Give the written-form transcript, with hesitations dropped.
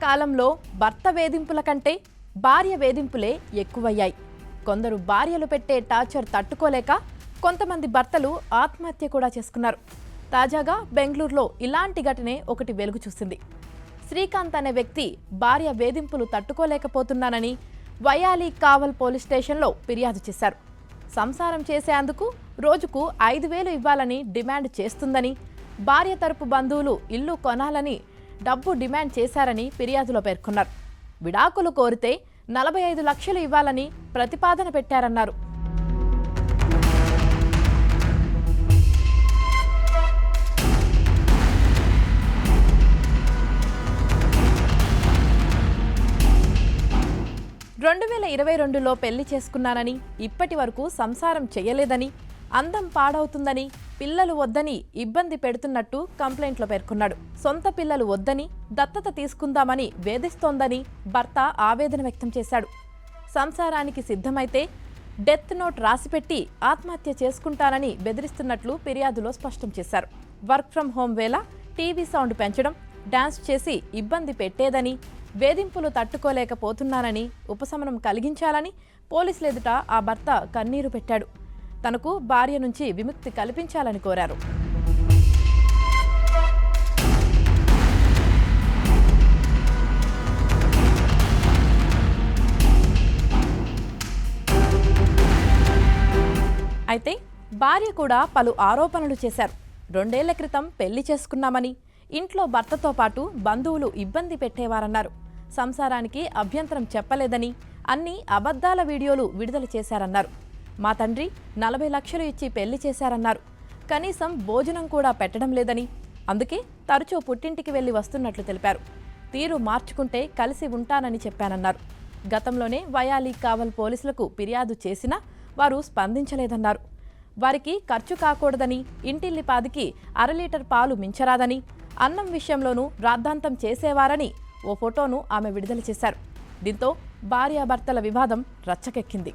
కాలంలో భర్త వేధింపుల కంటే భార్య వేధింపులే ఎక్కువయ్యాయి. కొందరు భార్యలు పెట్టే టార్చర్ తట్టుకోలేక కొంతమంది భర్తలు ఆత్మహత్య కూడా చేసుకున్నారు. తాజాగా బెంగళూరులో ఇలాంటి ఘటనే ఒకటి వెలుగు చూసింది. శ్రీకాంత్ అనే వ్యక్తి భార్య వేధింపులు తట్టుకోలేకపోతున్నానని వయాలి కావల్ పోలీస్ స్టేషన్లో ఫిర్యాదు చేశారు. సంసారం చేసేందుకు రోజుకు 5,000 ఇవ్వాలని డిమాండ్ చేస్తుందని, భార్య తరపు బంధువులు ఇల్లు కొనాలని డబ్బు డిమాండ్ చేశారని ఫిర్యాదులో పేర్కొన్నారు. విడాకులు కోరితే 45 లక్షలు ఇవ్వాలని ప్రతిపాదన పెట్టారన్నారు. "2022లో పెళ్లి చేసుకున్నానని, ఇప్పటి వరకు సంసారం చేయలేదని, అందం పాడవుతుందని, పిల్లలు వద్దని ఇబ్బంది పెడుతున్నట్టు కంప్లైంట్లో పేర్కొన్నాడు. సొంత పిల్లలు వద్దని, దత్తత తీసుకుందామని వేధిస్తోందని భర్త ఆవేదన వ్యక్తం చేశాడు. సంసారానికి సిద్ధమైతే డెత్ నోట్ రాసిపెట్టి ఆత్మహత్య చేసుకుంటానని బెదిరిస్తున్నట్లు ఫిర్యాదులో స్పష్టం చేశారు. వర్క్ ఫ్రం హోం వేళ టీవీ సౌండ్ పెంచడం, డాన్స్ చేసి ఇబ్బంది పెట్టేదని, వేధింపులు తట్టుకోలేకపోతున్నానని ఉపశమనం కలిగించాలని పోలీసులు ఎదుట ఆ భర్త కన్నీరు పెట్టాడు. తనకు భార్య నుంచి విముక్తి కల్పించాలని కోరారు. అయితే భార్య కూడా పలు ఆరోపణలు చేశారు. 2 ఏళ్ల క్రితం పెళ్లి చేసుకున్నామని, ఇంట్లో భర్తతో పాటు బంధువులు ఇబ్బంది పెట్టేవారన్నారు. సంసారానికి అభ్యంతరం చెప్పలేదని, అన్ని అబద్ధాల వీడియోలు విడుదల చేశారన్నారు. మా తండ్రి 40 లక్షలు ఇచ్చి పెళ్లి చేశారన్నారు. కనీసం భోజనం కూడా పెట్టడం లేదని, అందుకే తరచూ పుట్టింటికి వెళ్లి వస్తున్నట్లు తెలిపారు. తీరు మార్చుకుంటే కలిసి ఉంటానని చెప్పానన్నారు. గతంలోనే వయాలి కావల్ పోలీసులకు ఫిర్యాదు చేసినా వారు స్పందించలేదన్నారు. వారికి ఖర్చు కాకూడదని, ఇంటిల్లిపాదికి 1/2 లీటర్ పాలు మించరాదని, అన్నం విషయంలోనూ రాద్ధాంతం చేసేవారని ఓ ఫోటోను ఆమె విడుదల చేశారు. దీంతో భార్యాభర్తల వివాదం రచ్చకెక్కింది.